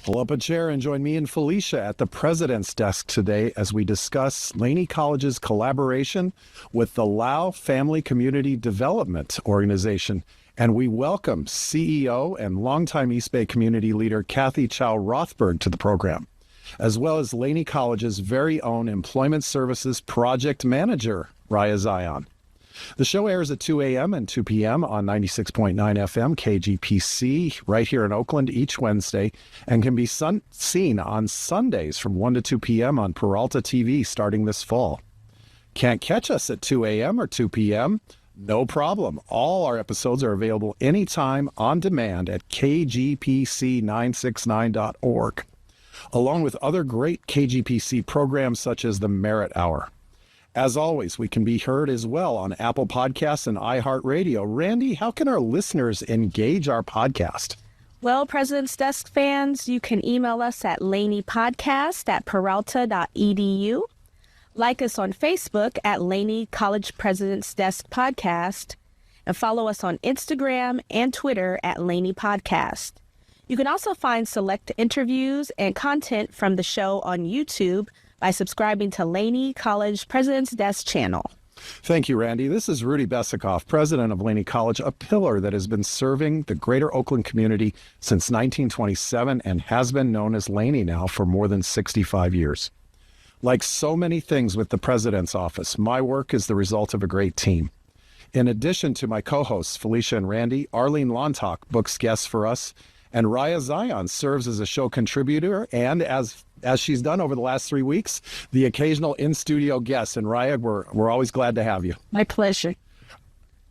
Pull up a chair and join me and Felicia at the President's Desk today as we discuss Laney College's collaboration with the LAO Family Community Development Organization. And we welcome CEO and longtime East Bay community leader Kathy Chao Rothberg to the program, as well as Laney College's very own Employment Services Project Manager, Raya Zion. The show airs at 2 a.m. and 2 p.m. on 96.9 FM KGPC right here in Oakland each Wednesday and can be seen on Sundays from 1 to 2 p.m. on Peralta TV starting this fall. Can't catch us at 2 a.m. or 2 p.m.? No problem. All our episodes are available anytime on demand at kgpc969.org, along with other great KGPC programs such as the Merit Hour. As always, we can be heard as well on Apple Podcasts and iHeartRadio. Randy, how can our listeners engage our podcast? Well, President's Desk fans, you can email us at laneypodcast@peralta.edu. Like us on Facebook at Laney College President's Desk Podcast, and follow us on Instagram and Twitter at Laney Podcast. You can also find select interviews and content from the show on YouTube by subscribing to Laney College President's Desk channel. Thank you, Randy. This is Rudy Besikof, president of Laney College, a pillar that has been serving the greater Oakland community since 1927 and has been known as Laney now for more than 65 years. Like so many things with the president's office, my work is the result of a great team. In addition to my co-hosts, Felicia and Randy, Arlene Lontock books guests for us, and Raya Zion serves as a show contributor and, as she's done over the last 3 weeks, the occasional in-studio guest. And Raya, we're always glad to have you. My pleasure.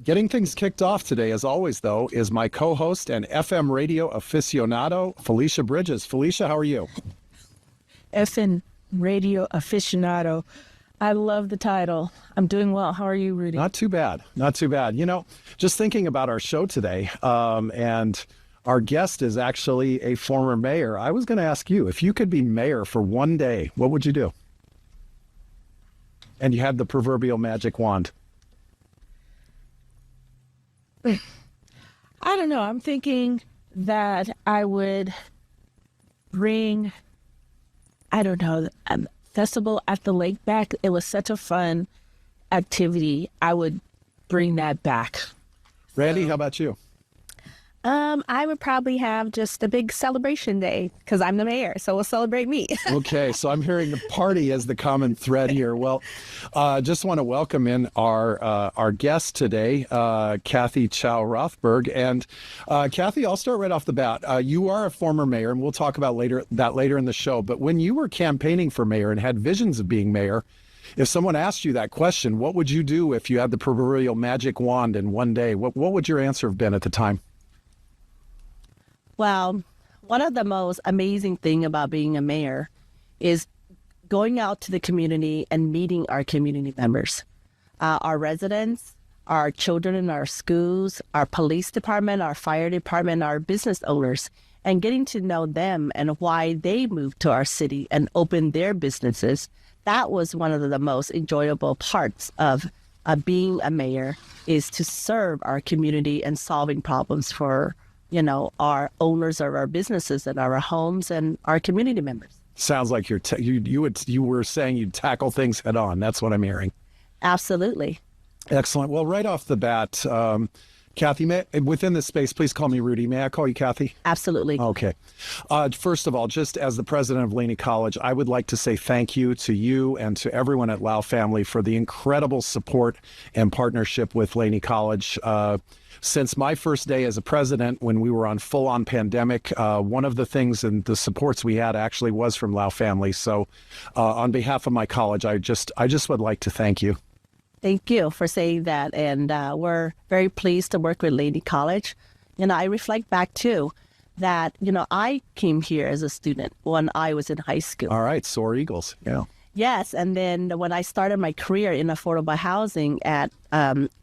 Getting things kicked off today, as always, though, is my co-host and FM radio aficionado, Felicia Bridges. Felicia, how are you? FM radio aficionado. I love the title. I'm doing well. How are you, Rudy? Not too bad. Not too bad. You know, just thinking about our show today, and our guest is actually a former mayor. I was going to ask you, if you could be mayor for one day, what would you do? And you had the proverbial magic wand. I don't know. I'm thinking that I would bring, I don't know, a festival at the lake back. It was such a fun activity. I would bring that back. Randy, how about you? I would probably have just a big celebration day because I'm the mayor, so we'll celebrate me. Okay, so I'm hearing the party as the common thread here. Well, just want to welcome in our guest today, Kathy Chao Rothberg. And Kathy, I'll start right off the bat. You are a former mayor, and we'll talk about that later in the show. But when you were campaigning for mayor and had visions of being mayor, if someone asked you that question, what would you do if you had the proverbial magic wand in one day? What would your answer have been at the time? Well, one of the most amazing things about being a mayor is going out to the community and meeting our community members, our residents, our children in our schools, our police department, our fire department, our business owners, and getting to know them and why they moved to our city and opened their businesses. That was one of the most enjoyable parts of being a mayor, is to serve our community and solving problems for our owners of our businesses and our homes and our community members. Sounds like you were saying you'd tackle things head on. That's what I'm hearing. Absolutely. Excellent. Well, right off the bat, Kathy, within this space, please call me Rudy. May I call you Kathy? Absolutely. Okay. First of all, just as the president of Laney College, I would like to say thank you to you and to everyone at LAO Family for the incredible support and partnership with Laney College. Since my first day as a president, when we were on full-on pandemic, one of the things and the supports we had actually was from LAO Family. So on behalf of my college, I just would like to thank you. Thank you for saying that. And we're very pleased to work with Laney College. I reflect back, too, that, I came here as a student when I was in high school. All right. Soar Eagles. Yeah. Yes. And then when I started my career in affordable housing at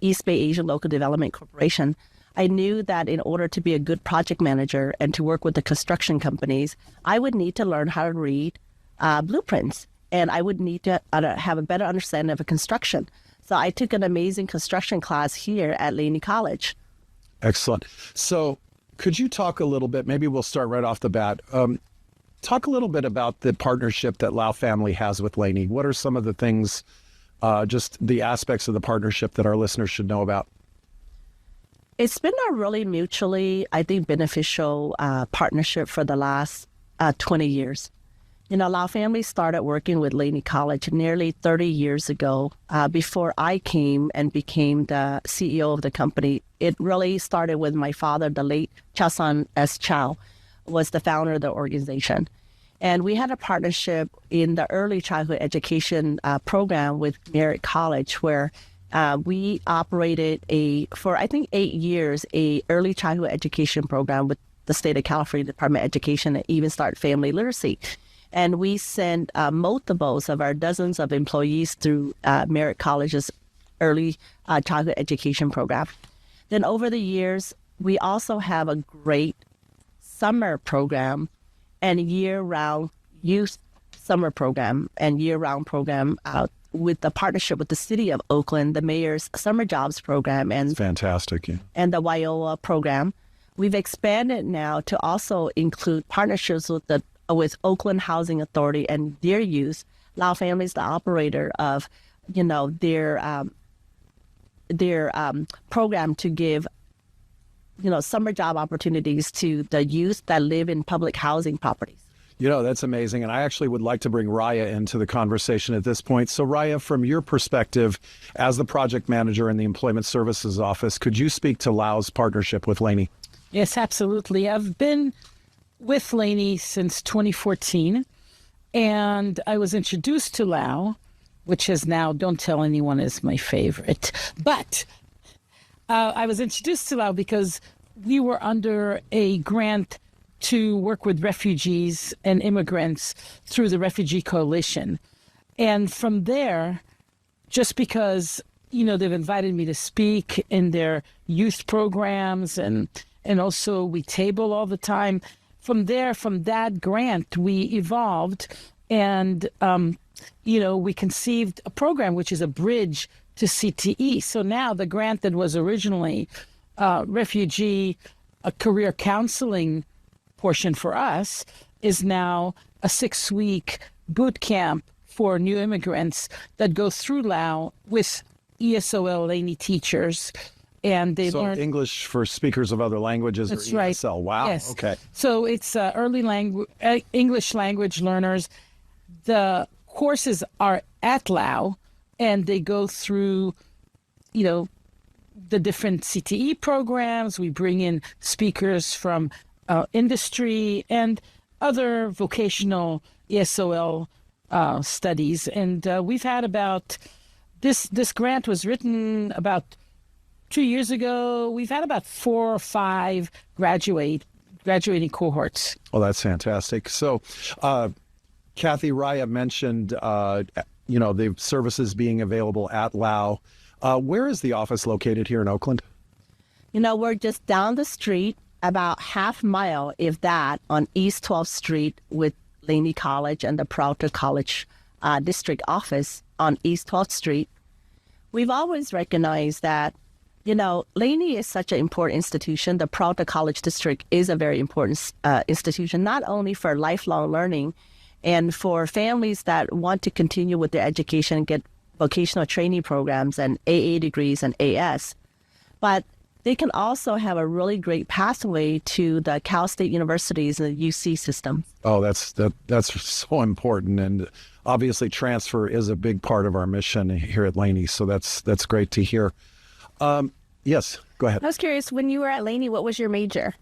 East Bay Asian Local Development Corporation, I knew that in order to be a good project manager and to work with the construction companies, I would need to learn how to read blueprints, and I would need to have a better understanding of construction. So I took an amazing construction class here at Laney College. Excellent. So could you talk a little bit, maybe we'll start right off the bat. talk a little bit about the partnership that LAO Family has with Laney. What are some of the things, just the aspects of the partnership that our listeners should know about? It's been a really mutually, I think, beneficial partnership for the last 20 years. LAO Family started working with Laney College nearly 30 years ago. Before I came and became the CEO of the company, it really started with my father, the late Chasan S. Chao, was the founder of the organization. And we had a partnership in the early childhood education program with Reaired College, where we operated for I think 8 years, a early childhood education program with the state of California Department of Education and even start family literacy. And we sent multiples of our dozens of employees through Reaired College's early childhood education program. Then over the years, we also have a great summer program and year-round youth summer program and year-round program with the partnership with the city of Oakland, the mayor's summer jobs program. And it's fantastic. Yeah. And the WIOA program. We've expanded now to also include partnerships with Oakland Housing Authority and their youth. LAO Family is the operator of, their program to give, summer job opportunities to the youth that live in public housing properties. That's amazing. And I actually would like to bring Raya into the conversation at this point. So Raya, from your perspective as the project manager in the Employment Services Office, could you speak to LAO's partnership with Laney? Yes, absolutely. I've been with Laney since 2014, and I was introduced to LAO, which is now, don't tell anyone, is my favorite. But I was introduced to LAO because we were under a grant to work with refugees and immigrants through the Refugee Coalition. And from there, just because, they've invited me to speak in their youth programs and also we table all the time. From that grant, we evolved and, we conceived a program which is a bridge to CTE. So now the grant that was originally refugee career counseling portion for us is now a 6-week boot camp for new immigrants that go through LAO with ESOL Laney teachers. And they learn English for speakers of other languages. That's or right. ESL. Wow. Yes. Okay. So it's early English language learners. The courses are at LAO, and they go through, the different CTE programs. We bring in speakers from industry and other vocational ESOL studies. And we've had about this grant was written about 2 years ago. We've had about 4 or 5 graduating cohorts. Oh, that's fantastic. So, Kathy, Raya mentioned, the services being available at LAO. Where is the office located here in Oakland? We're just down the street, about half mile, if that, on East 12th Street with Laney College and the Peralta College district office on East 12th Street. We've always recognized that Laney is such an important institution. The Peralta College District is a very important institution, not only for lifelong learning and for families that want to continue with their education and get vocational training programs and AA degrees and AS, but they can also have a really great pathway to the Cal State Universities and the UC system. Oh, that's so important. And obviously transfer is a big part of our mission here at Laney. So that's great to hear. Yes, go ahead. I was curious, when you were at Laney, what was your major?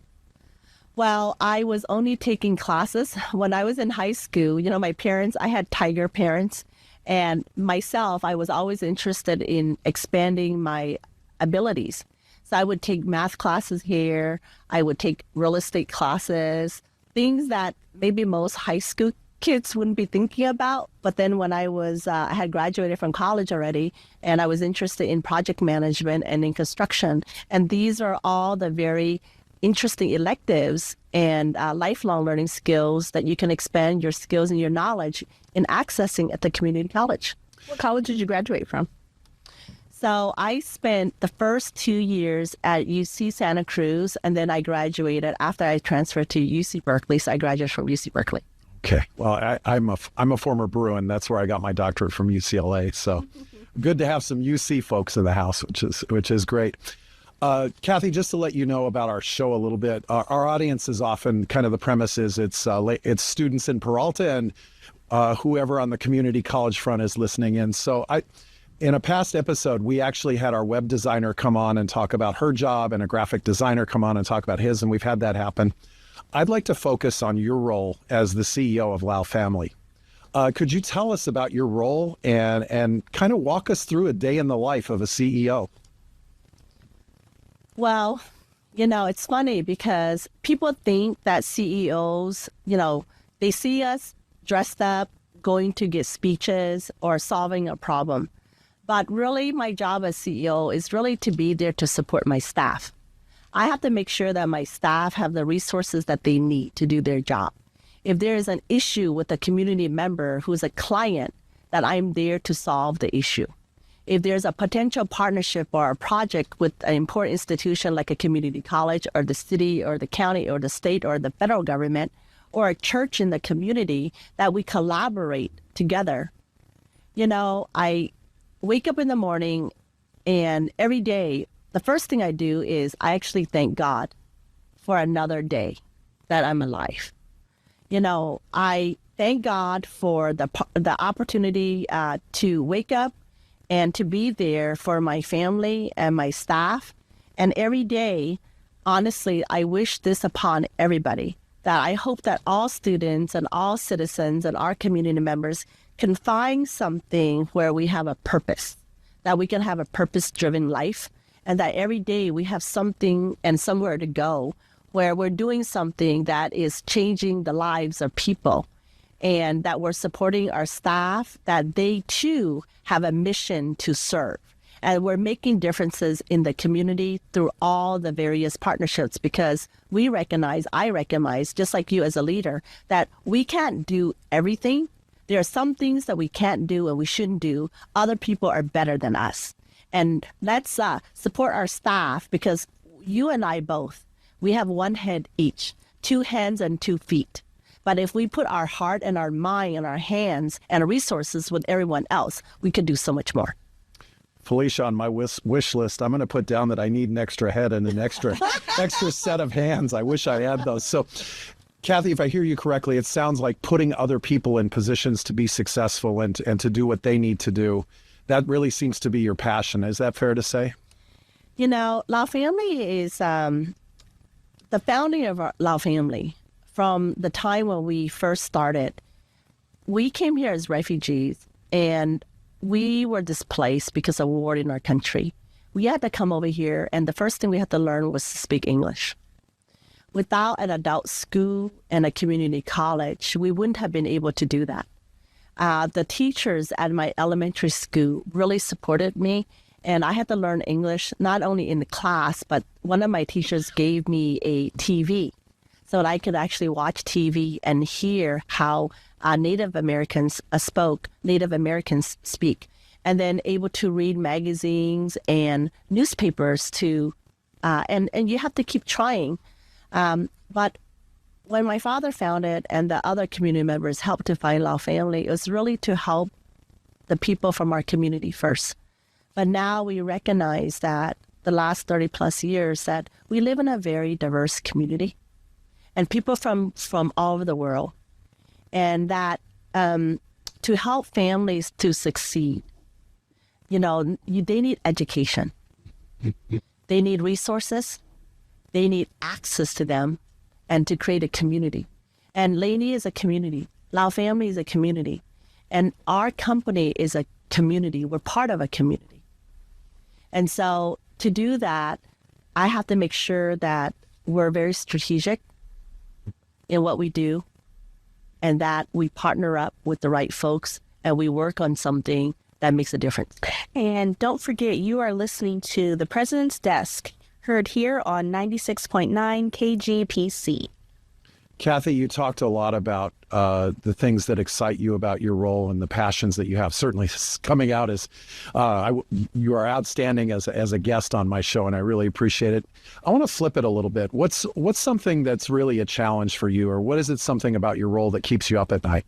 Well, I was only taking classes when I was in high school. My parents, I had Tiger parents, and myself, I was always interested in expanding my abilities. So I would take math classes here. I would take real estate classes, things that maybe most high school kids wouldn't be thinking about. But then when I had graduated from college already, and I was interested in project management and in construction. And these are all the very interesting electives and lifelong learning skills that you can expand your skills and your knowledge in accessing at the community college. What college did you graduate from? So I spent the first 2 years at UC Santa Cruz, and then I graduated after I transferred to UC Berkeley. So I graduated from UC Berkeley. Okay. Well, I'm a former Bruin. That's where I got my doctorate from UCLA. So good to have some UC folks in the house, which is great. Kathy, just to let you know about our show a little bit, our audience is often kind of the premise is it's students in Peralta and whoever on the community college front is listening in. So in a past episode, we actually had our web designer come on and talk about her job and a graphic designer come on and talk about his, and we've had that happen. I'd like to focus on your role as the CEO of LAO Family. Could you tell us about your role and kind of walk us through a day in the life of a CEO? Well, it's funny because people think that CEOs, they see us dressed up, going to get speeches or solving a problem. But really, my job as CEO is really to be there to support my staff. I have to make sure that my staff have the resources that they need to do their job. If there is an issue with a community member who's a client, that I'm there to solve the issue. If there's a potential partnership or a project with an important institution like a community college or the city or the county or the state or the federal government or a church in the community that we collaborate together. I wake up in the morning and every day, the first thing I do is I actually thank God for another day that I'm alive. I thank God for the opportunity to wake up and to be there for my family and my staff. And every day, honestly, I wish this upon everybody, that I hope that all students and all citizens and our community members can find something where we have a purpose, that we can have a purpose-driven life, and that every day we have something and somewhere to go where we're doing something that is changing the lives of people, and that we're supporting our staff, that they too have a mission to serve. And we're making differences in the community through all the various partnerships, because I recognize, just like you as a leader, that we can't do everything. There are some things that we can't do and we shouldn't do. Other people are better than us. And let's support our staff, because you and I both, we have one head each, 2 hands and 2 feet. But if we put our heart and our mind and our hands and our resources with everyone else, we could do so much more. Felicia, on my wish list, I'm going to put down that I need an extra head and an extra set of hands. I wish I had those. So, Kathy, if I hear you correctly, it sounds like putting other people in positions to be successful and to do what they need to do. That really seems to be your passion. Is that fair to say? LAO Family is the founding of our LAO Family. From the time when we first started, we came here as refugees, and we were displaced because of war in our country. We had to come over here, and the first thing we had to learn was to speak English. Without an adult school and a community college, we wouldn't have been able to do that. The teachers at my elementary school really supported me, and I had to learn English not only in the class, but one of my teachers gave me a TV so that I could actually watch TV and hear how Native Americans speak, and then able to read magazines and newspapers and you have to keep trying. But when my father found it and the other community members helped to find LAO Family, it was really to help the people from our community first. But now we recognize that the last 30 plus years that we live in a very diverse community, and people from all over the world, and that to help families to succeed, they need education. They need resources. They need access to them, and to create a community. And Laney is a community. LAO Family is a community. And our company is a community. We're part of a community. And so to do that, I have to make sure that we're very strategic in what we do, and that we partner up with the right folks and we work on something that makes a difference. And don't forget, you are listening to The President's Desk, heard here on 96.9 KGPC. Kathy, you talked a lot about the things that excite you about your role and the passions that you have. Certainly coming out as you are outstanding as a guest on my show, and I really appreciate it. I want to flip it a little bit. What's something that's really a challenge for you, or what is it something about your role that keeps you up at night?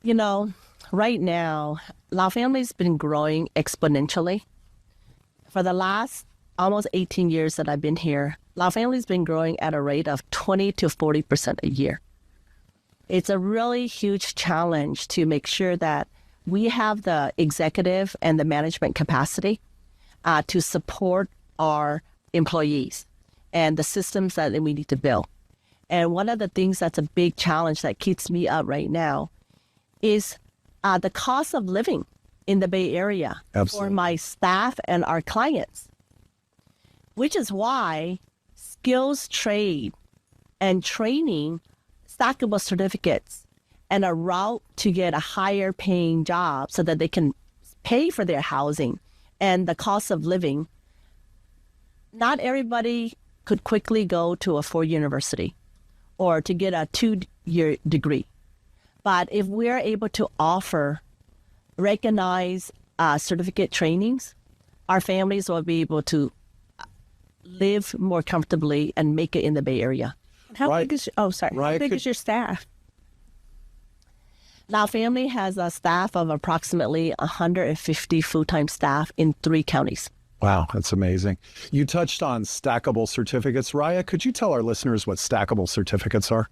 You know, right now, LAO Family's been growing exponentially. For the last almost 18 years that I've been here, LAO Family's been growing at a rate of 20 to 40% a year. It's a really huge challenge to make sure that we have the executive and the management capacity to support our employees and the systems that we need to build. And one of the things that's a big challenge that keeps me up right now is the cost of living in the Bay Area. Absolutely. For my staff and our clients, which is why skills trade and training, stackable certificates, and a route to get a higher paying job so that they can pay for their housing and the cost of living. Not everybody could quickly go to a 4-year university or to get a 2-year degree. But if we're able to offer recognized certificate trainings, our families will be able to live more comfortably and make it in the Bay Area. How Right. big is how Raya, big could- is your staff? LAO Family has a staff of approximately 150 full-time staff in 3 counties. Wow, that's amazing. You touched on stackable certificates. Raya, could you tell our listeners what stackable certificates are?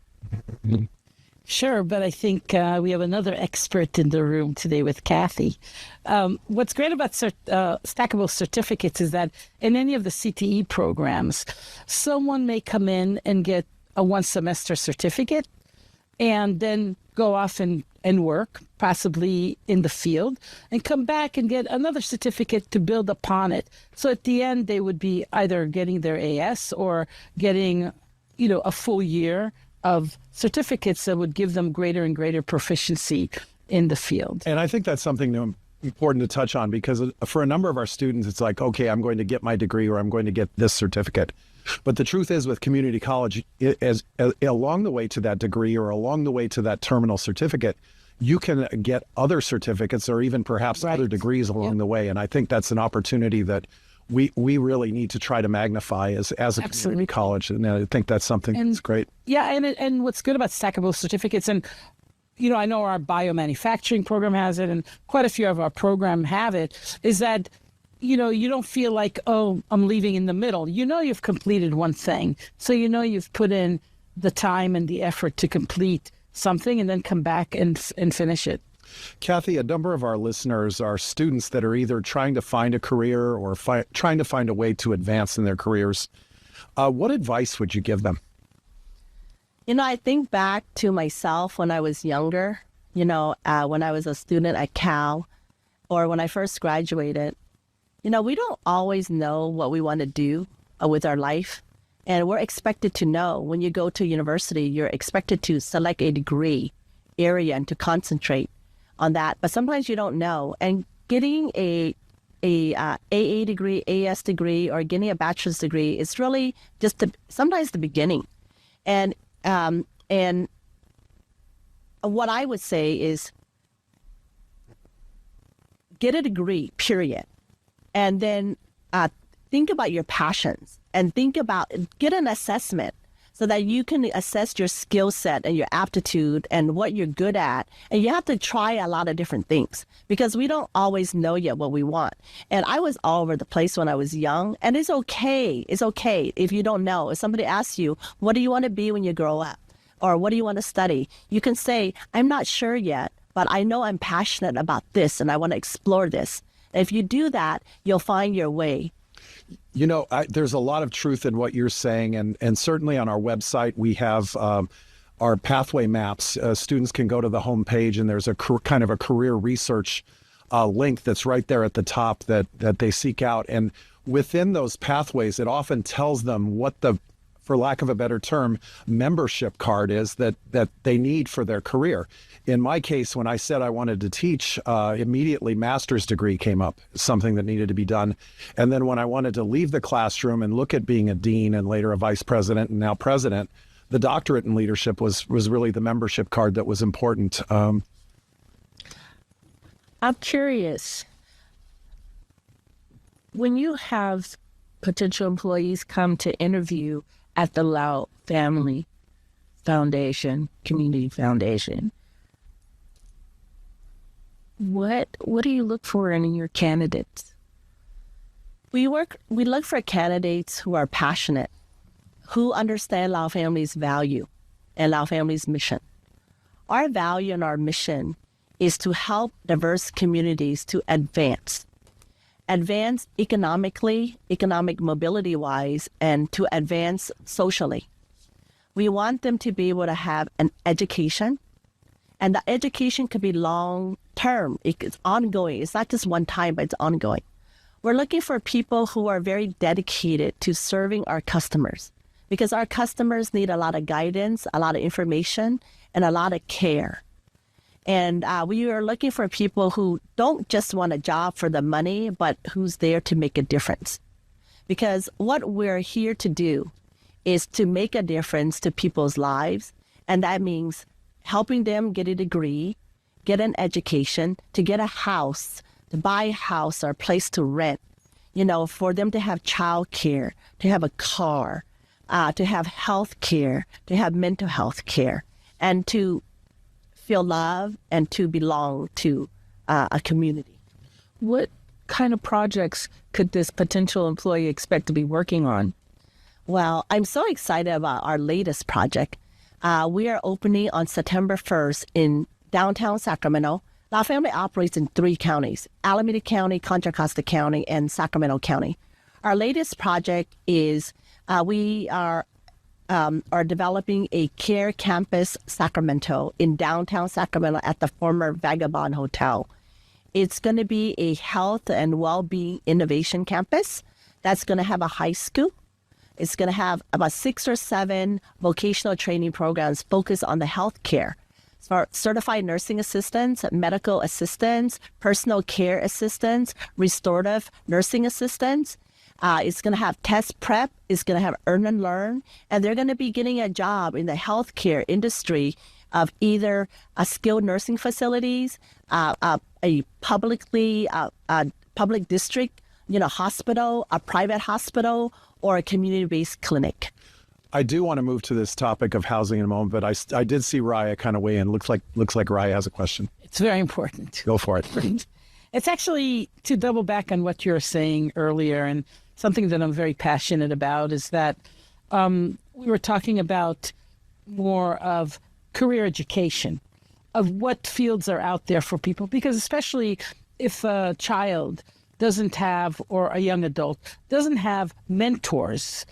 Sure, but I think we have another expert in the room today with Kathy. What's great about stackable certificates is that in any of the CTE programs, someone may come in and get a 1-semester certificate and then go off and work, possibly in the field, and come back and get another certificate to build upon it. So at the end, they would be either getting their AS or getting, a full year of certificates that would give them greater and greater proficiency in the field. And I think that's something important to touch on, because for a number of our students, it's like, okay, I'm going to get my degree or I'm going to get this certificate. But the truth is, with community college, along the way to that degree or along the way to that terminal certificate, you can get other certificates or even perhaps Right. other degrees along the way. And I think that's an opportunity that we really need to try to magnify as a Absolutely. community college. And I think that's something that's great. Yeah, and what's good about stackable certificates, and I know our biomanufacturing program has it, and quite a few of our program have it, is that you don't feel like, oh, I'm leaving in the middle. You've completed one thing, so you've put in the time and the effort to complete something, and then come back and finish it. Kathy, a number of our listeners are students that are either trying to find a career or trying to find a way to advance in their careers. What advice would you give them? I think back to myself when I was younger, when I was a student at Cal or when I first graduated. We don't always know what we want to do with our life. And we're expected to know. When you go to university, you're expected to select a degree area and to concentrate on that. But sometimes you don't know. And getting a AA degree, AS degree, or getting a bachelor's degree is really just sometimes the beginning. And what I would say is get a degree, period. And then think about your passions and get an assessment so that you can assess your skill set and your aptitude and what you're good at. And you have to try a lot of different things because we don't always know yet what we want. And I was all over the place when I was young, and it's okay. It's okay if you don't know. If somebody asks you, what do you want to be when you grow up? Or what do you want to study? You can say, I'm not sure yet, but I know I'm passionate about this and I want to explore this. And if you do that, you'll find your way. There's a lot of truth in what you're saying. And certainly on our website, we have our pathway maps. Students can go to the homepage, and there's a kind of a career research link that's right there at the top that they seek out. And within those pathways, it often tells them what for lack of a better term, membership card is that they need for their career. In my case, when I said I wanted to teach, immediately master's degree came up, something that needed to be done. And then when I wanted to leave the classroom and look at being a dean and later a vice president and now president, the doctorate in leadership was really the membership card that was important. I'm curious, when you have potential employees come to interview at the LAO Family Foundation, Community Foundation, what do you look for in your candidates? We look for candidates who are passionate, who understand LAO Family's value and LAO Family's mission. Our value and our mission is to help diverse communities to advance economically, economic mobility-wise, and to advance socially. We want them to be able to have an education, and the education could be long-term. It's ongoing. It's not just one time, but it's ongoing. We're looking for people who are very dedicated to serving our customers, because our customers need a lot of guidance, a lot of information, and a lot of care. And we are looking for people who don't just want a job for the money, but who's there to make a difference. Because what we're here to do is to make a difference to people's lives. And that means helping them get a degree, get an education, to get a house, to buy a house or a place to rent, for them to have child care, to have a car, to have health care, to have mental health care, and to feel love and to belong to a community. What kind of projects could this potential employee expect to be working on? Well, I'm so excited about our latest project. We are opening on September 1st in downtown Sacramento. LAO Family operates in 3 counties: Alameda County, Contra Costa County, and Sacramento County. Our latest project is we are developing a Care Campus Sacramento in downtown Sacramento at the former Vagabond Hotel. It's going to be a health and well-being innovation campus that's going to have a high school. It's going to have about 6 or 7 vocational training programs focused on the health care. For certified nursing assistants, medical assistants, personal care assistants, restorative nursing assistants. It's going to have test prep. It's going to have earn and learn. And they're going to be getting a job in the healthcare industry of either a skilled nursing facilities, a public district, hospital, a private hospital, or a community-based clinic. I do want to move to this topic of housing in a moment, but I did see Raya kind of weigh in. Looks like Raya has a question. It's very important. Go for it. It's actually to double back on what you were saying earlier, and something that I'm very passionate about is that we were talking about more of career education, of what fields are out there for people, because especially if a child doesn't have, or a young adult doesn't have mentors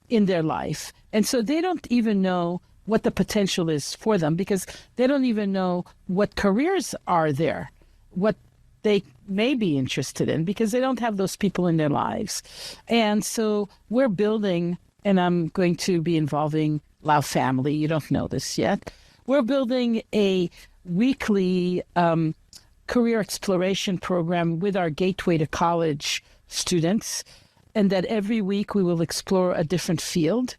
in their life. And so they don't even know what the potential is for them, because they don't even know what careers are there, what they may be interested in, because they don't have those people in their lives. And so we're building, and I'm going to be involving LAO Family. You don't know this yet. We're building a weekly career exploration program with our Gateway to College students, and that every week we will explore a different field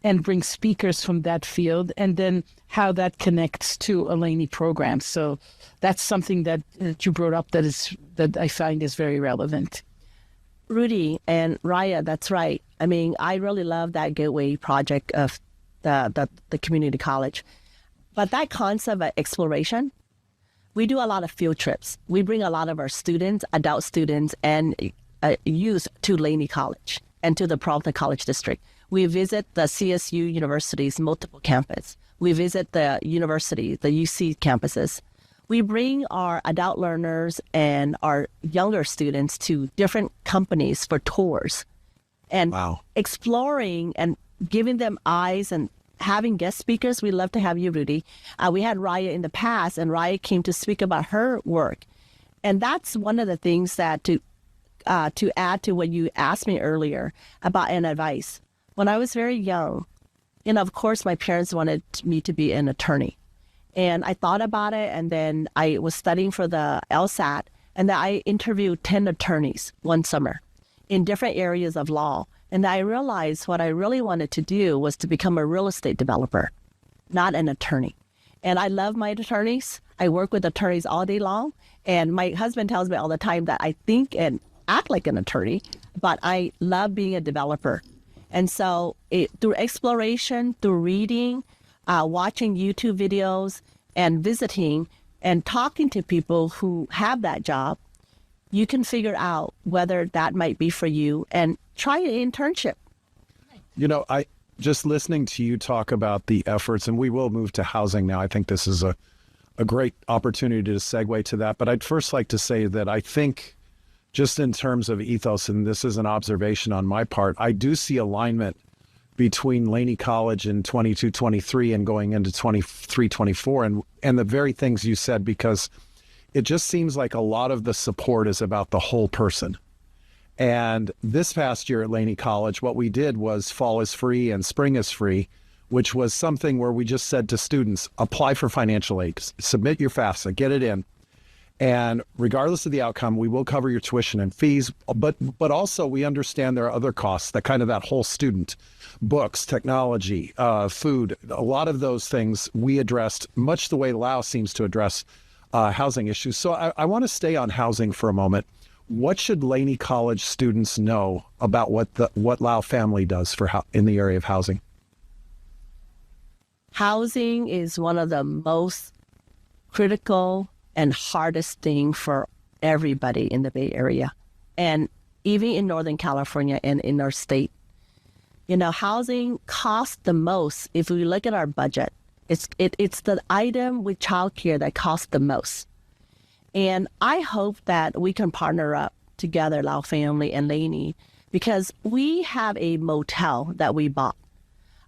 and bring speakers from that field, and then how that connects to a Laney program. So that's something that you brought up that I find is very relevant. Rudy and Raya, that's right. I mean, I really love that Gateway project of the community college. But that concept of exploration, we do a lot of field trips. We bring a lot of our students, adult students, and youth to Laney College and to the Peralta College District. We visit the CSU University's multiple campus. We visit the university, the UC campuses. We bring our adult learners and our younger students to different companies for tours and exploring and giving them eyes and having guest speakers. We love to have you, Rudy. We had Raya in the past, and Raya came to speak about her work. And that's one of the things that to add to what you asked me earlier about an advice. When I was very young, And of course, my parents wanted me to be an attorney. And I thought about it, and then I was studying for the LSAT, and then I interviewed 10 attorneys one summer in different areas of law. And I realized what I really wanted to do was to become a real estate developer, not an attorney. And I love my attorneys. I work with attorneys all day long. And my husband tells me all the time that I think and act like an attorney, but I love being a developer. And so through exploration, through reading, watching YouTube videos, and visiting and talking to people who have that job, you can figure out whether that might be for you and try an internship. You know, I just listening to you talk about the efforts, and we will move to housing now. I think this is a great opportunity to segue to that. But I'd first like to say that I think just in terms of ethos, and this is an observation on my part, I do see alignment between Laney College in 22-23 and going into 23-24 and the very things you said, because it just seems like a lot of the support is about the whole person. And this past year at Laney College, what we did was fall is free and spring is free, which was something where we just said to students, apply for financial aid, submit your FAFSA, get it in. And regardless of the outcome, we will cover your tuition and fees, but also we understand there are other costs, that kind of that whole student, books, technology, food, a lot of those things we addressed, much the way LAO seems to address housing issues. So I want to stay on housing for a moment. What should Laney College students know about what LAO Family does in the area of housing? Housing is one of the most critical and hardest thing for everybody in the Bay Area, and even in Northern California and in our state. You know, housing costs the most. If we look at our budget, it's the item with childcare that costs the most. And I hope that we can partner up together, LAO Family and Laney, because we have a motel that we bought,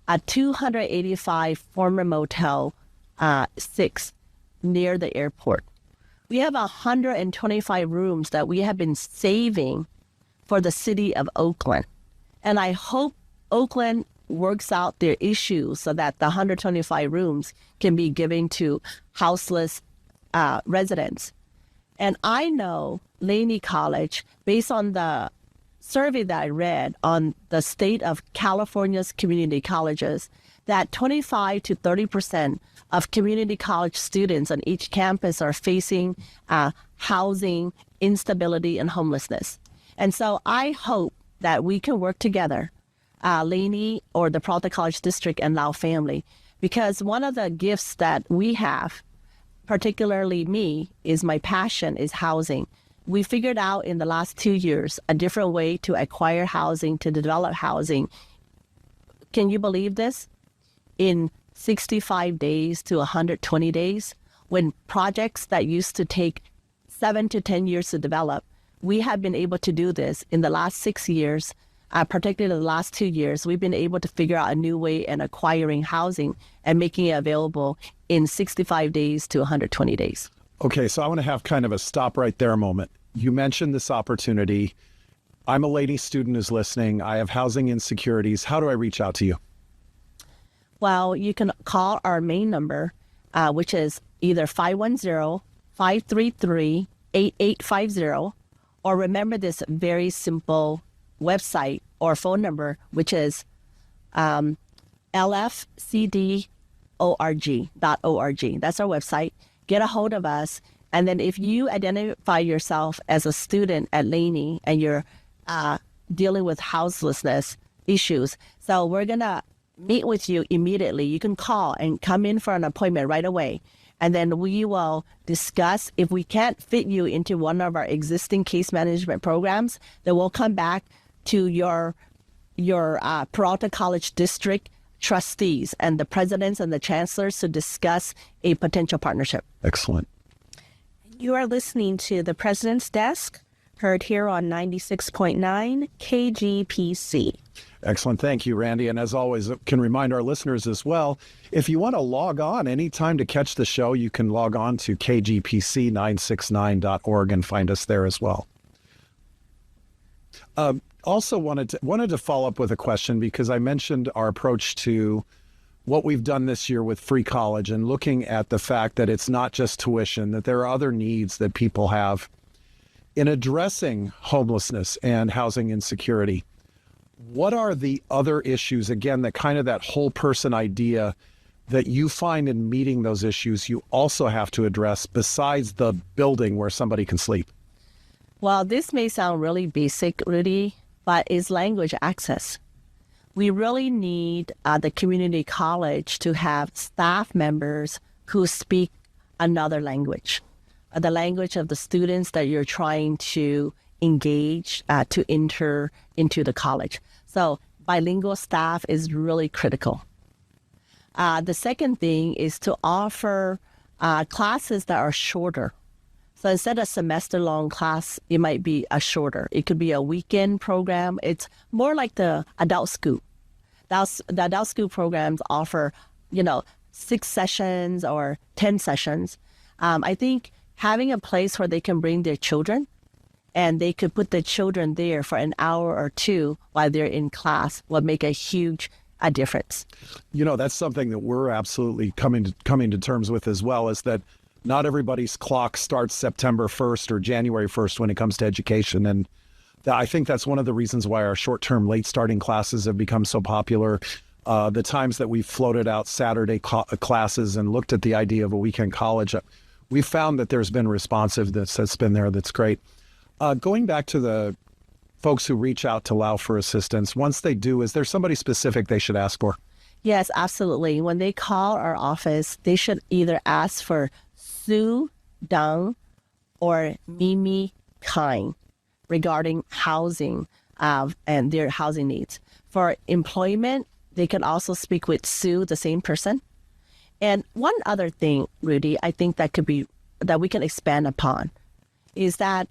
a 285 former Motel 6 near the airport. We have 125 rooms that we have been saving for the city of Oakland. And I hope Oakland works out their issues so that the 125 rooms can be given to houseless residents. And I know Laney College, based on the survey that I read on the state of California's community colleges, that 25 to 30% of community college students on each campus are facing housing instability and homelessness. And so I hope that we can work together, Laney or the Peralta College District and LAO Family, because one of the gifts that we have, particularly me, is my passion is housing. We figured out in the last 2 years a different way to acquire housing, to develop housing. Can you believe this? In 65 days to 120 days, when projects that used to take 7 to 10 years to develop, we have been able to do this in the last 6 years, particularly the last 2 years. We've been able to figure out a new way in acquiring housing and making it available in 65 days to 120 days. Okay, so I want to have kind of a stop right there a moment. You mentioned this opportunity. I'm a Laney student who's listening. I have housing insecurities. How do I reach out to you? Well, you can call our main number, which is either 510-533-8850, or remember this very simple website or phone number, which is lfcd.org. That's our website. Get a hold of us. And then if you identify yourself as a student at Laney and you're dealing with houselessness issues, so we're going to meet with you immediately. You can call and come in for an appointment right away. And then we will discuss. If we can't fit you into one of our existing case management programs, then we'll come back to your Peralta College District trustees and the presidents and the chancellors to discuss a potential partnership. Excellent. You are listening to The President's Desk, heard here on 96.9 KGPC. Excellent. Thank you, Randy. And as always, can remind our listeners as well, if you want to log on anytime to catch the show, you can log on to kgpc969.org and find us there as well. Also wanted to follow up with a question, because I mentioned our approach to what we've done this year with free college and looking at the fact that it's not just tuition, that there are other needs that people have in addressing homelessness and housing insecurity, what are the other issues, again, that kind of that whole person idea that you find in meeting those issues you also have to address besides the building where somebody can sleep? Well, this may sound really basic, Rudy, but it's language access. We really need the community college to have staff members who speak another language, the language of the students that you're trying to engage to enter into the college. So bilingual staff is really critical. The second thing is to offer classes that are shorter. So instead of semester-long class, it might be a shorter. It could be a weekend program. It's more like the adult school. The adult school programs offer, 6 sessions or 10 sessions. I think having a place where they can bring their children and they could put the children there for an hour or two while they're in class will make a huge difference. That's something that we're absolutely coming to terms with as well, is that not everybody's clock starts September 1st or January 1st when it comes to education. And I think that's one of the reasons why our short-term late starting classes have become so popular. The times that we've floated out Saturday classes and looked at the idea of a weekend college, we've found that there's been responsiveness that's been there. That's great. Going back to the folks who reach out to LAO for assistance, once they do, is there somebody specific they should ask for? Yes, absolutely. When they call our office, they should either ask for Sue Dung or Mimi Kine regarding housing and their housing needs. For employment, they can also speak with Sue, the same person. And one other thing, Rudy, I think that we can expand upon is that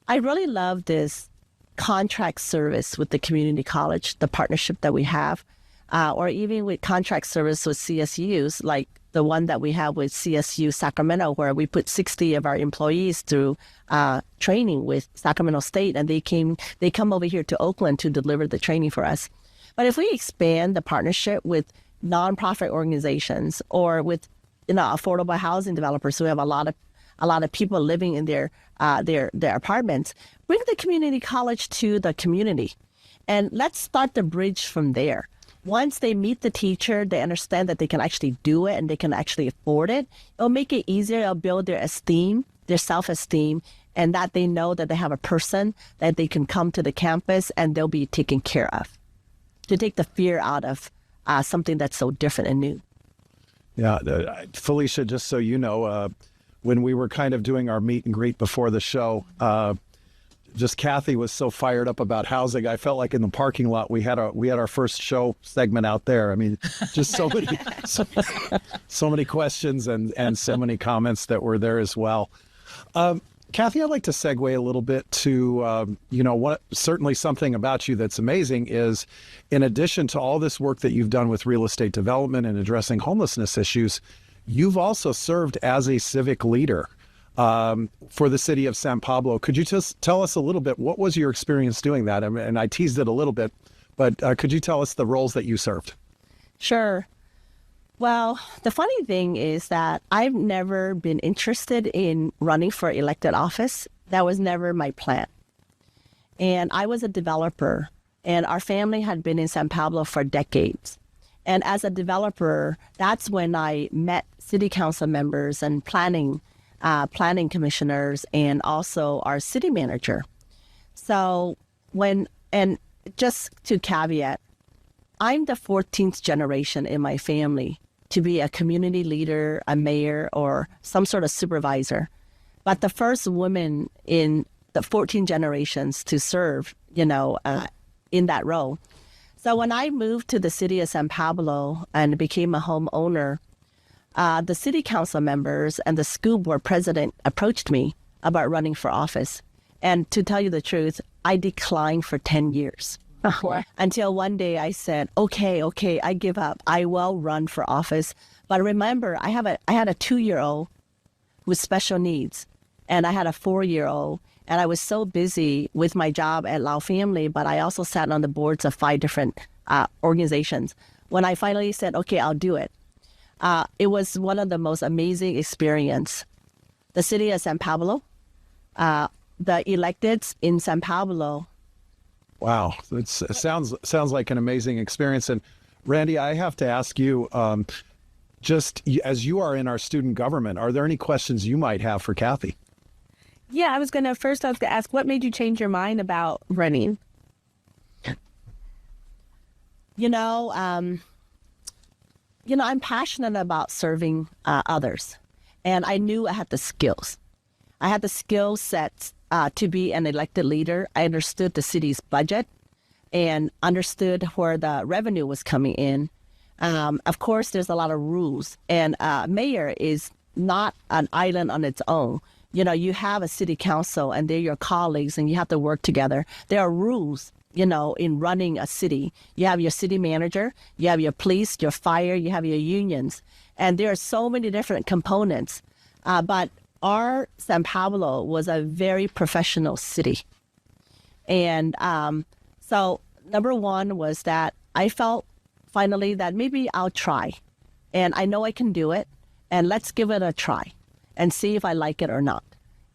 I really love this contract service with the community college, the partnership that we have, or even with contract service with CSUs, like the one that we have with CSU Sacramento, where we put 60 of our employees through training with Sacramento State, and they come over here to Oakland to deliver the training for us. But if we expand the partnership with nonprofit organizations or with affordable housing developers who have a lot of people living in their apartments, bring the community college to the community, and let's start the bridge from there. Once they meet the teacher, they understand that they can actually do it and they can actually afford it. It'll make it easier. It'll build their esteem, their self-esteem, and that they know that they have a person that they can come to the campus and they'll be taken care of, to take the fear out of something that's so different and new. Yeah, Felicia, just so you know, when we were kind of doing our meet and greet before the show, just Kathy was so fired up about housing. I felt like in the parking lot we had our first show segment out there. I mean, just so many questions and so many comments that were there as well. Kathy, I'd like to segue a little bit to what certainly something about you that's amazing is, in addition to all this work that you've done with real estate development and addressing homelessness issues, you've also served as a civic leader for the city of San Pablo. Could you just tell us a little bit, what was your experience doing that? And I teased it a little bit, but could you tell us the roles that you served? Sure. Well, the funny thing is that I've never been interested in running for elected office. That was never my plan. And I was a developer, and our family had been in San Pablo for decades. And as a developer, that's when I met city council members and planning commissioners and also our city manager. So and just to caveat, I'm the 14th generation in my family to be a community leader, a mayor, or some sort of supervisor. But the first woman in the 14 generations to serve, in that role. So when I moved to the city of San Pablo and became a homeowner, the city council members and the school board president approached me about running for office. And to tell you the truth, I declined for 10 years. Until one day I said, okay, I give up. I will run for office. But remember, I had a 2-year-old with special needs, and I had a 4-year-old. And I was so busy with my job at LAO Family, but I also sat on the boards of 5 different organizations. when I finally said, okay, I'll do it, it was one of the most amazing experience. The city of San Pablo, the electeds in San Pablo. Wow, it sounds like an amazing experience. And Randy, I have to ask you, just as you are in our student government, are there any questions you might have for Kathy? Yeah, I was going to ask, what made you change your mind about running? I'm passionate about serving others, and I knew I had the skills. I had the skill sets to be an elected leader. I understood the city's budget and understood where the revenue was coming in. Of course, there's a lot of rules, and mayor is not an island on its own. You have a city council, and they're your colleagues, and you have to work together. There are rules, in running a city. You have your city manager, you have your police, your fire, you have your unions, and there are so many different components. But our San Pablo was a very professional city. And so number one was that I felt finally that maybe I'll try. And I know I can do it. And let's give it a try and see if I like it or not.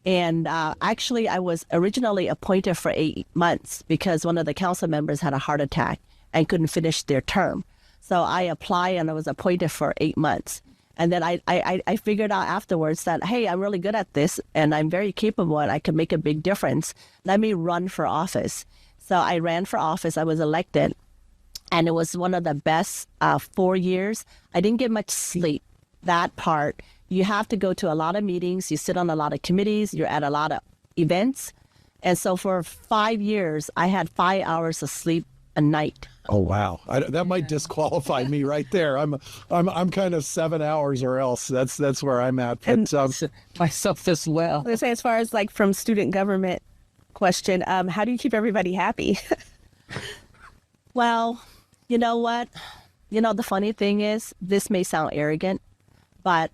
And actually, I was originally appointed for 8 months because one of the council members had a heart attack and couldn't finish their term. So I applied and I was appointed for 8 months. And then I figured out afterwards that, hey, I'm really good at this and I'm very capable and I can make a big difference. Let me run for office. So I ran for office. I was elected. And it was one of the best 4 years. I didn't get much sleep. That part, you have to go to a lot of meetings. You sit on a lot of committees. You're at a lot of events. And so for 5 years, I had 5 hours of sleep a night. Oh, wow. That might disqualify me right there. I'm kind of 7 hours or else. That's where I'm at. But, myself as well. I was going to say, as far as like from student government question, how do you keep everybody happy? Well, you know what? The funny thing is, this may sound arrogant, but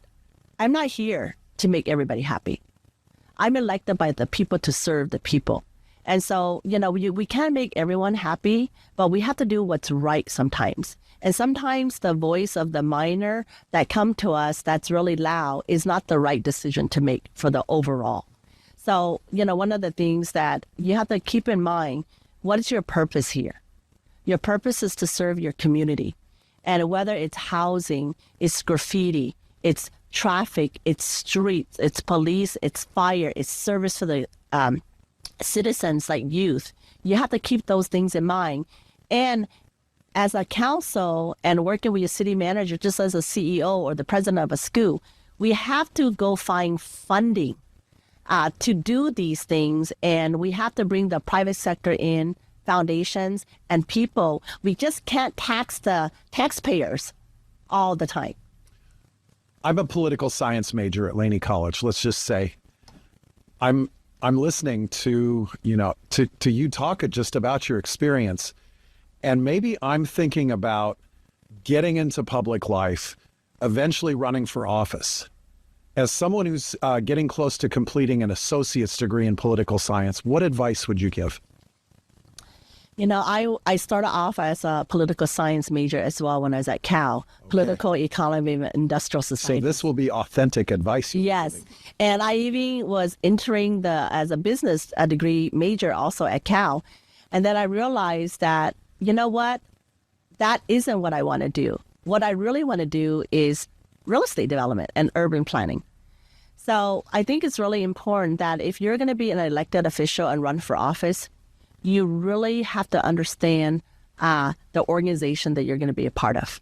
I'm not here to make everybody happy. I'm elected by the people to serve the people. And so, we can't make everyone happy, but we have to do what's right sometimes. And sometimes the voice of the minor that come to us that's really loud is not the right decision to make for the overall. So, one of the things that you have to keep in mind, what is your purpose here? Your purpose is to serve your community. And whether it's housing, it's graffiti, it's traffic, it's streets, it's police, it's fire, it's service for the citizens like youth, you have to keep those things in mind. And as a council and working with your city manager, just as a CEO or the president of a school, we have to go find funding to do these things. And we have to bring the private sector in, foundations and people. We just can't tax the taxpayers all the time. I'm a political science major at Laney College. Let's just say I'm listening to you talk just about your experience, and maybe I'm thinking about getting into public life, eventually running for office. As someone who's getting close to completing an associate's degree in political science, what advice would you give? I started off as a political science major as well when I was at Cal, Political Economy and Industrial Society. So this will be authentic advice. Yes. And I even was entering as a business degree major also at Cal. And then I realized that, that isn't what I want to do. What I really want to do is real estate development and urban planning. So I think it's really important that if you're going to be an elected official and run for office, you really have to understand the organization that you're going to be a part of.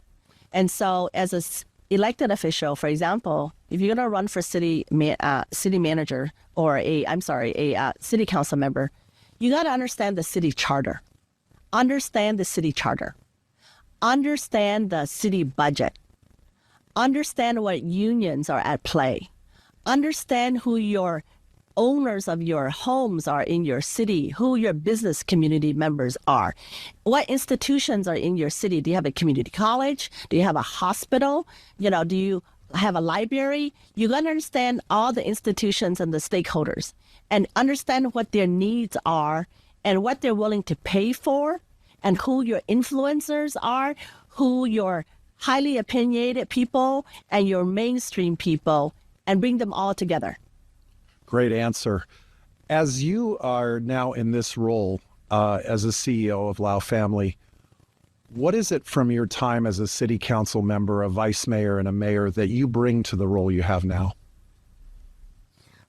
And so as an elected official, for example, if you're going to run for city manager or a city council member, you got to understand the city charter. Understand the city charter. Understand the city budget. Understand what unions are at play. Understand who your owners of your homes are in your city, who your business community members are, what institutions are in your city. Do you have a community college? Do you have a hospital? Do you have a library? You got to understand all the institutions and the stakeholders and understand what their needs are and what they're willing to pay for and who your influencers are, who your highly opinionated people and your mainstream people and bring them all together. Great answer. As you are now in this role as a CEO of LAO Family, what is it from your time as a city council member, a vice mayor, and a mayor that you bring to the role you have now?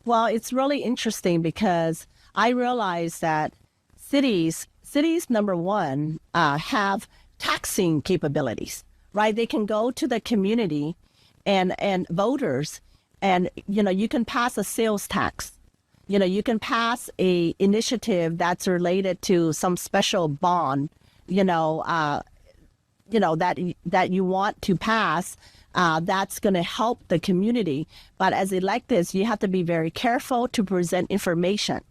Well, it's really interesting because I realize that cities, number one, have taxing capabilities, right? They can go to the community and voters, and you can pass a sales tax. You can pass a initiative that's related to some special bond, that you want to pass. That's going to help the community. But as electeds, you have to be very careful to present information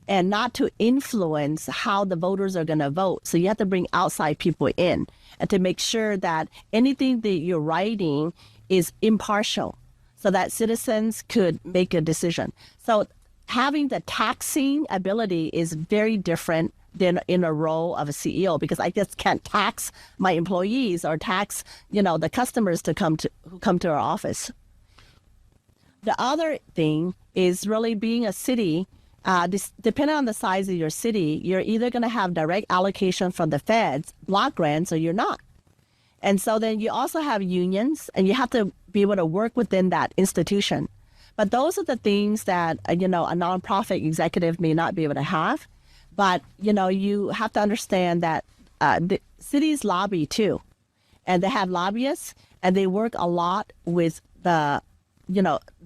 and not to influence how the voters are going to vote. So you have to bring outside people in and to make sure that anything that you're writing is impartial so that citizens could make a decision. So having the taxing ability is very different than in a role of a CEO, because I just can't tax my employees or tax, the customers who come to our office. The other thing is really being a city, depending on the size of your city, you're either going to have direct allocation from the feds, block grants, or you're not. And so then you also have unions, and you have to be able to work within that institution. But those are the things that, a nonprofit executive may not be able to have. But, you have to understand that the cities lobby too. And they have lobbyists, and they work a lot with the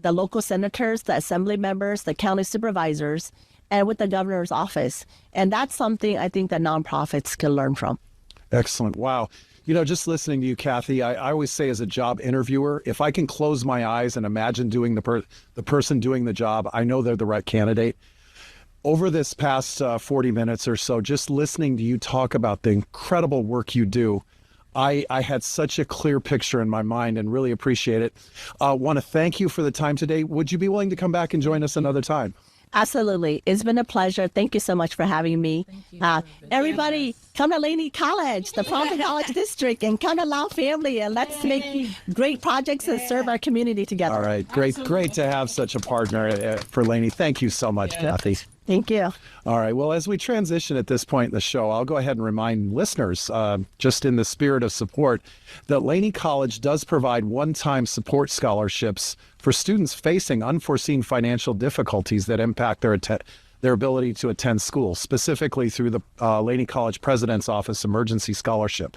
local senators, the assembly members, the county supervisors, and with the governor's office. And that's something I think that nonprofits can learn from. Excellent. Wow. Just listening to you, Kathy, I always say as a job interviewer, if I can close my eyes and imagine doing the person doing the job, I know they're the right candidate. Over this past 40 minutes or so, just listening to you talk about the incredible work you do, I had such a clear picture in my mind and really appreciate it. Want to thank you for the time today. Would you be willing to come back and join us another time? Absolutely. It's been a pleasure. Thank you so much for having me. Everybody, come to Laney College, the Peralta College District, and come to LAO Family, and let's make great projects and serve our community together. All right. Great to have such a partner for Laney. Thank you so much, Kathy. Thank you. All right. Well, as we transition at this point in the show, I'll go ahead and remind listeners, just in the spirit of support, that Laney College does provide one-time support scholarships for students facing unforeseen financial difficulties that impact their ability to attend school, specifically through the Laney College President's Office Emergency Scholarship.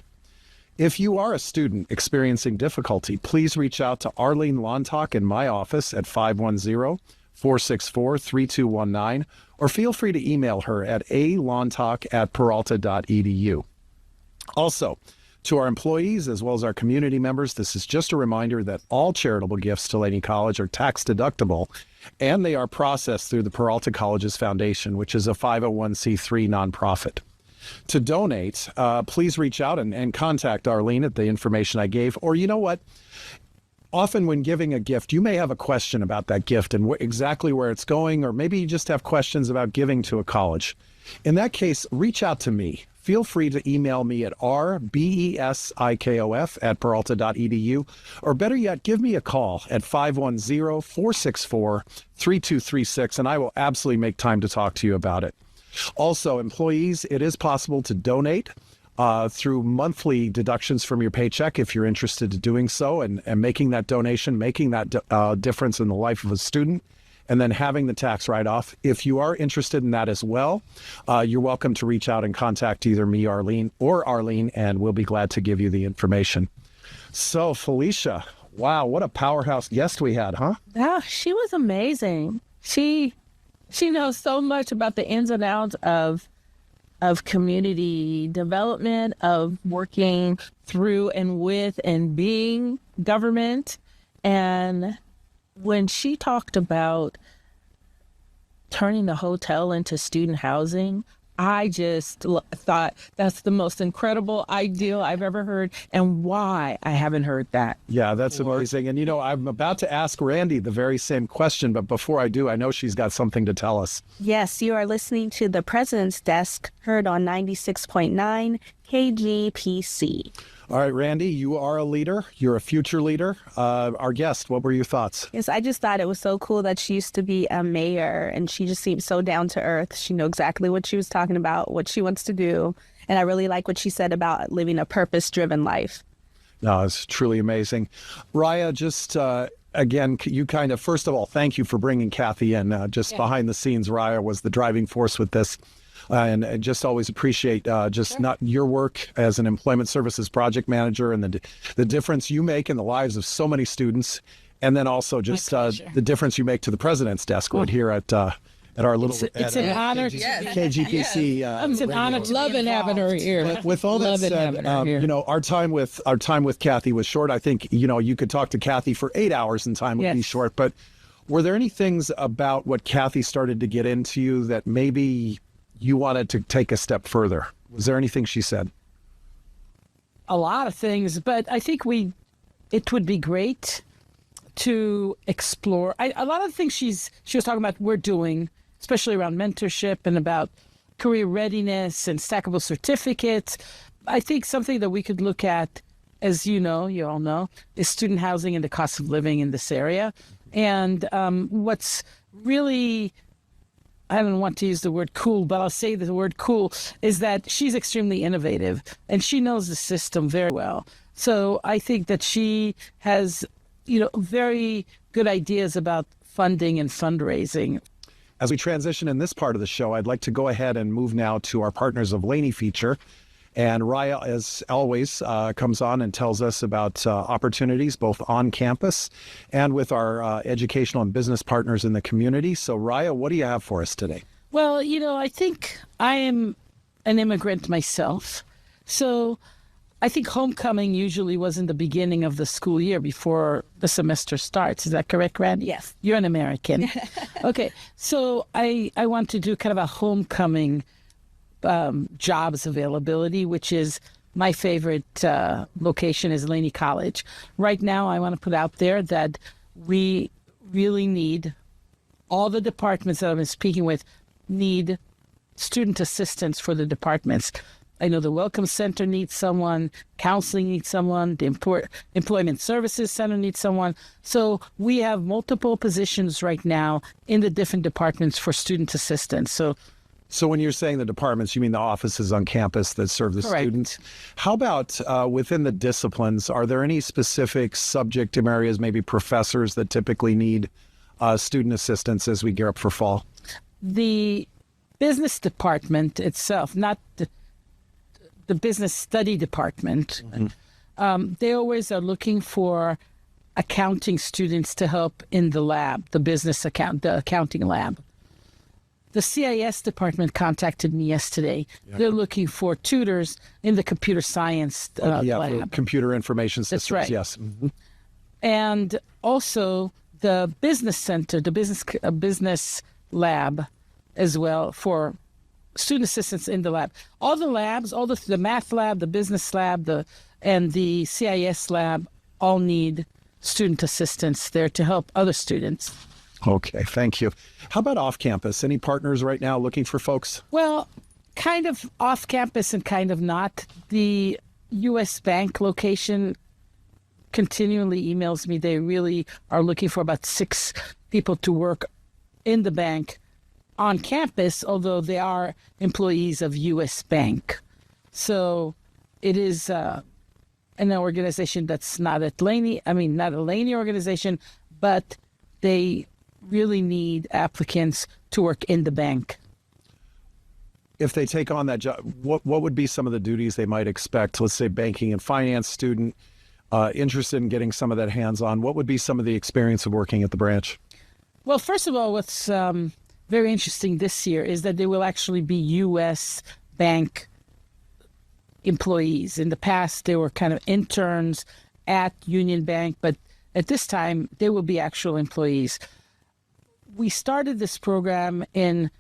If you are a student experiencing difficulty, please reach out to Arlene Lontock in my office at 510-464-3219, or feel free to email her at alontock@peralta.edu. Also, to our employees as well as our community members, this is just a reminder that all charitable gifts to Laney College are tax deductible, and they are processed through the Peralta Colleges Foundation, which is a 501c3 nonprofit. To donate, please reach out and contact Arlene at the information I gave, or you know what? Often when giving a gift, you may have a question about that gift and exactly where it's going, or maybe you just have questions about giving to a college. In that case, reach out to me. Feel free to email me at rbesikof@peralta.edu, or better yet, give me a call at 510-464-3236, and I will absolutely make time to talk to you about it. Also, employees, it is possible to donate through monthly deductions from your paycheck if you're interested in doing so, and making that donation, making that difference in the life of a student, and then having the tax write-off. If you are interested in that as well, you're welcome to reach out and contact either me, Arlene, and we'll be glad to give you the information. So, Felicia, wow, what a powerhouse guest we had, huh? Yeah, she was amazing. She knows so much about the ins and outs of community development, of working through and with and being government. And when she talked about turning the hotel into student housing, I just thought that's the most incredible idea I've ever heard, and why I haven't heard that. Yeah, that's amazing. And, I'm about to ask Randy the very same question, but before I do, I know she's got something to tell us. Yes, you are listening to the President's Desk, heard on 96.9 KGPC. All right, Randy, you are a leader. You're a future leader. Our guest, what were your thoughts? Yes, I just thought it was so cool that she used to be a mayor and she just seemed so down to earth. She knew exactly what she was talking about, what she wants to do. And I really like what she said about living a purpose-driven life. No, it's truly amazing. Raya, just again, you kind of, first of all, thank you for bringing Kathy in. Behind the scenes, Raya was the driving force with this. And I just always appreciate not your work as an employment services project manager and the difference you make in the lives of so many students. And then also just the difference you make to the president's desk right here at our little it's an honor to KGPC. It's an honor to love and having her here. With all that said, our time with Kathy was short. I think you could talk to Kathy for 8 hours and time would be short. But were there any things about what Kathy started to get into you that maybe you wanted to take a step further? Was there anything she said? A lot of things, but I think it would be great to explore. A lot of the things she was talking about we're doing, especially around mentorship and about career readiness and stackable certificates. I think something that we could look at, as you all know, is student housing and the cost of living in this area. And what's really, I don't want to use the word cool, but I'll say the word cool, is that she's extremely innovative and she knows the system very well. So I think that she has, very good ideas about funding and fundraising. As we transition in this part of the show, I'd like to go ahead and move now to our Partners of Laney feature. And Raya, as always, comes on and tells us about opportunities both on campus and with our educational and business partners in the community. So, Raya, what do you have for us today? Well, I think I am an immigrant myself. So I think homecoming usually was in the beginning of the school year before the semester starts. Is that correct, Randy? Yes. You're an American. Okay. So I want to do kind of a homecoming jobs availability, which is my favorite location is Laney College. Right now, I want to put out there that we really need, all the departments that I've been speaking with need student assistance for the departments. I know the Welcome Center needs someone, counseling needs someone, the Employment Services Center needs someone. So we have multiple positions right now in the different departments for student assistance. So when you're saying the departments, you mean the offices on campus that serve the students? How about within the disciplines, are there any specific subject areas, maybe professors that typically need student assistance as we gear up for fall? The business department itself, not the business study department, they always are looking for accounting students to help in the lab, the accounting lab. The CIS department contacted me yesterday. Yeah. They're looking for tutors in the computer science lab. For computer information systems. That's right. Yes. Mm-hmm. And also the business center, the business lab as well for student assistants in the lab. All the labs, the math lab, the business lab, and the CIS lab all need student assistants there to help other students. Okay, thank you. How about off campus? Any partners right now looking for folks? Well, kind of off campus and kind of not. The U.S. Bank location continually emails me. They really are looking for about 6 people to work in the bank on campus, although they are employees of U.S. Bank. So it is an organization that's not at Laney. I mean, not a Laney organization, but they really need applicants to work in the bank. If they take on that job, what would be some of the duties they might expect? Let's say banking and finance student interested in getting some of that hands-on. What would be some of the experience of working at the branch? Well, first of all, what's very interesting this year is that they will actually be U.S. Bank employees. In the past, they were kind of interns at Union Bank, but at this time, they will be actual employees. We started this program in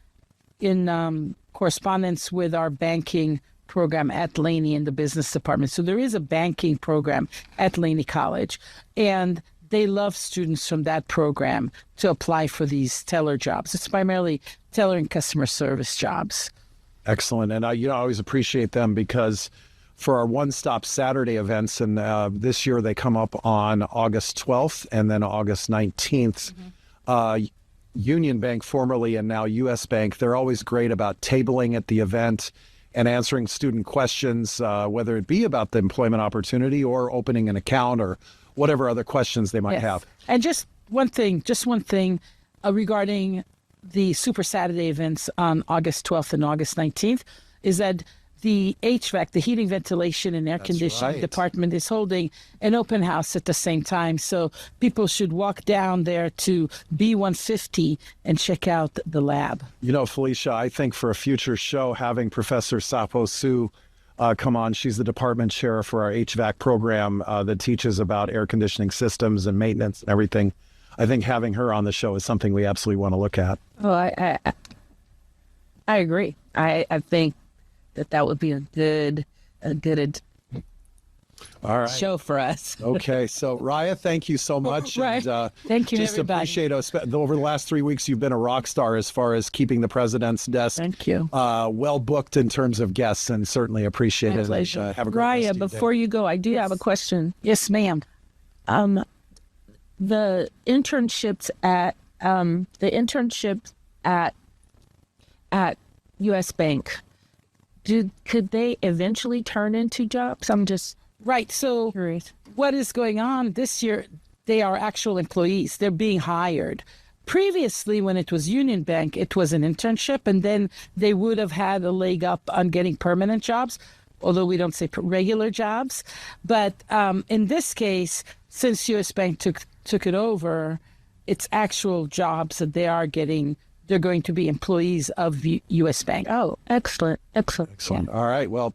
correspondence with our banking program at Laney in the business department. So there is a banking program at Laney College, and they love students from that program to apply for these teller jobs. It's primarily teller and customer service jobs. Excellent. And I always appreciate them because for our one-stop Saturday events. And this year they come up on August 12th and then August 19th. Union Bank, formerly and now U.S. Bank, they're always great about tabling at the event and answering student questions, whether it be about the employment opportunity or opening an account or whatever other questions they might have. And just one thing regarding the Super Saturday events on August 12th and August 19th is that the HVAC, the heating, ventilation, and air conditioning department is holding an open house at the same time. So people should walk down there to B150 and check out the lab. You know, Felicia, I think for a future show, having Professor Sapo Su come on, she's the department chair for our HVAC program that teaches about air conditioning systems and maintenance and everything. I think having her on the show is something we absolutely want to look at. Oh, I agree. I think that would be a good all right. show for us. Okay, so Raya, thank you so much. Right. And, thank you, just everybody. Appreciate over the last 3 weeks, you've been a rock star as far as keeping the president's desk. Thank you. Well booked in terms of guests, and certainly appreciate My it. pleasure. Have a great rest Raya, of your before day. you go, I do have a question. Yes, ma'am. The internships at U.S. Bank, could they eventually turn into jobs? I'm just Right. So curious. what is going on this year? They are actual employees. They're being hired. Previously, when it was Union Bank, it was an internship, and then they would have had a leg up on getting permanent jobs, although we don't say regular jobs. But in this case, since U.S. Bank took it over, it's actual jobs that they are getting. They're going to be employees of U.S. Bank. Oh, excellent. Excellent. Yeah. All right. Well,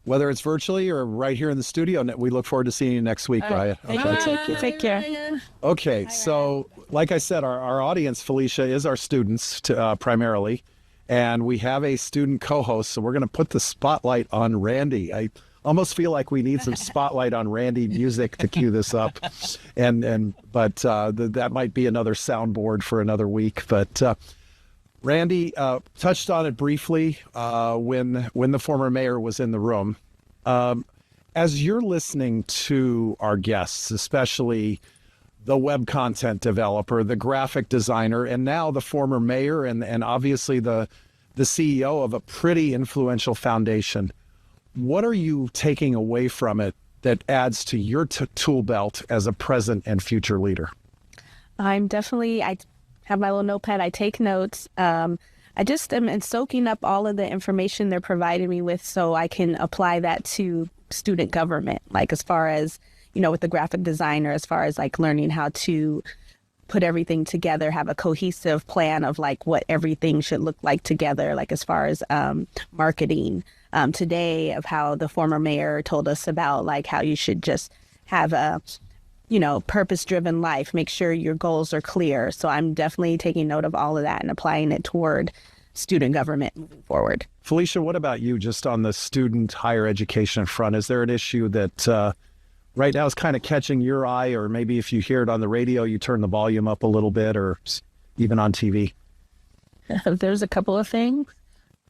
whether it's virtually or right here in the studio, we look forward to seeing you next week, Raya. Take care. Okay, so like I said, our audience, Felicia, is our students primarily, and we have a student co-host, so we're going to put the spotlight on Randy. I almost feel like we need some spotlight on Randy music to cue this up, but that might be another soundboard for another week. But Randy touched on it briefly when the former mayor was in the room. As you're listening to our guests, especially the web content developer, the graphic designer, and now the former mayor and obviously the CEO of a pretty influential foundation, what are you taking away from it that adds to your tool belt as a present and future leader? I have my little notepad. I take notes. I just am soaking up all of the information they're providing me with so I can apply that to student government, like as far as, with the graphic designer, as far as like learning how to put everything together, have a cohesive plan of like what everything should look like together, like as far as marketing today, of how the former mayor told us about like how you should just have a purpose-driven life, make sure your goals are clear. So I'm definitely taking note of all of that and applying it toward student government moving forward. Felicia, what about you just on the student higher education front? Is there an issue that right now is kind of catching your eye, or maybe if you hear it on the radio, you turn the volume up a little bit, or even on TV? There's a couple of things,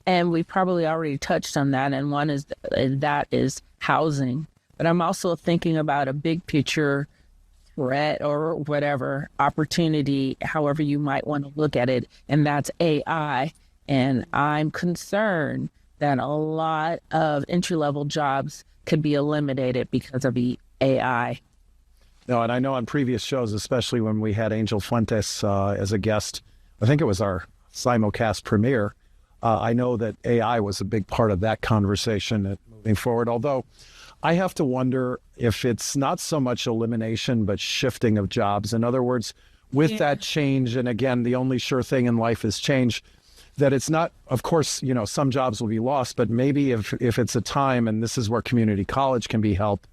and we probably already touched on that, and one is that is housing. But I'm also thinking about a big picture threat or whatever opportunity, however you might want to look at it, and that's AI. And I'm concerned that a lot of entry-level jobs could be eliminated because of the AI. No, and I know on previous shows, especially when we had Angel Fuentes as a guest, I think it was our simulcast premiere, I know that AI was a big part of that conversation moving forward, although I have to wonder if it's not so much elimination, but shifting of jobs. In other words, with that change, and again, the only sure thing in life is change, that it's not, of course, some jobs will be lost, but maybe if it's a time, and this is where community college can be helped,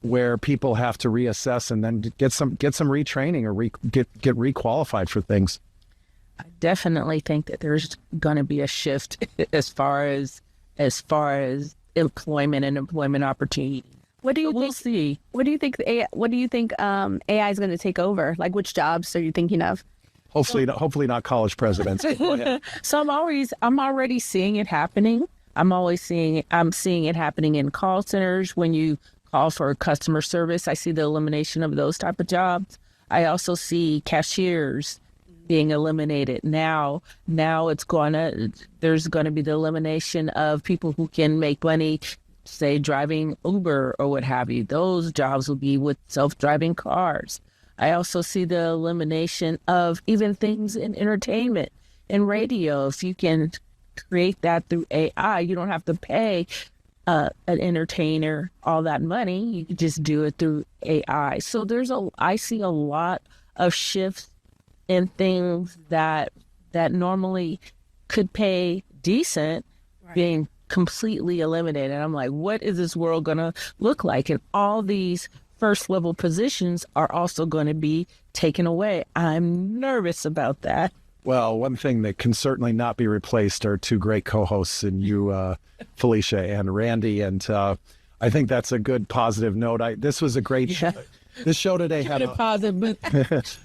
where people have to reassess and then get some retraining or get requalified for things. I definitely think that there's going to be a shift as far as employment and employment opportunity. What do you We'll think? see. What do you think? What do you think AI is going to take over? Like, which jobs are you thinking of? Hopefully not college presidents. Go ahead. So I'm already seeing it happening. I'm seeing it happening in call centers when you call for customer service. I see the elimination of those type of jobs. I also see cashiers being eliminated. Now there's going to be the elimination of people who can make money, say driving Uber or what have you. Those jobs will be with self-driving cars. I also see the elimination of even things in entertainment and radio. If you can create that through AI, you don't have to pay an entertainer all that money. You can just do it through AI. So I see a lot of shifts in things that normally could pay decent being completely eliminated. I'm like, what is this world going to look like? And all these first level positions are also going to be taken away. I'm nervous about that. Well, one thing that can certainly not be replaced are two great co-hosts in you, Felicia and Randy. And I think that's a good positive note. This was a great show. This show today had a positive,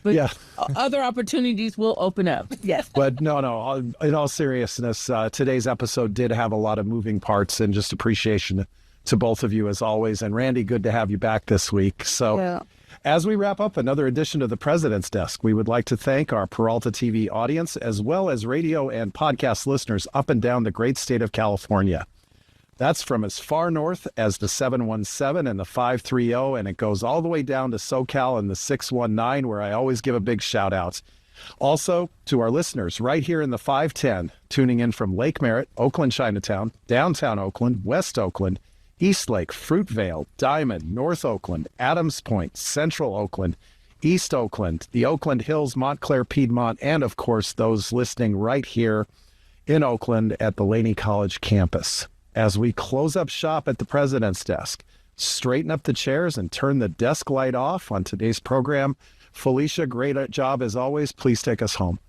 but yeah. Other opportunities will open up. Yes. But no, in all seriousness, today's episode did have a lot of moving parts, and just appreciation to both of you as always. And Randy, good to have you back this week. So as we wrap up another edition of the President's Desk, we would like to thank our Peralta TV audience, as well as radio and podcast listeners up and down the great state of California. That's from as far north as the 717 and the 530, and it goes all the way down to SoCal and the 619, where I always give a big shout out. Also to our listeners right here in the 510, tuning in from Lake Merritt, Oakland, Chinatown, downtown Oakland, West Oakland, East Lake, Fruitvale, Diamond, North Oakland, Adams Point, Central Oakland, East Oakland, the Oakland Hills, Montclair, Piedmont, and of course those listening right here in Oakland at the Laney College campus. As we close up shop at the President's Desk, straighten up the chairs and turn the desk light off on today's program, Felicia, great job as always. Please take us home.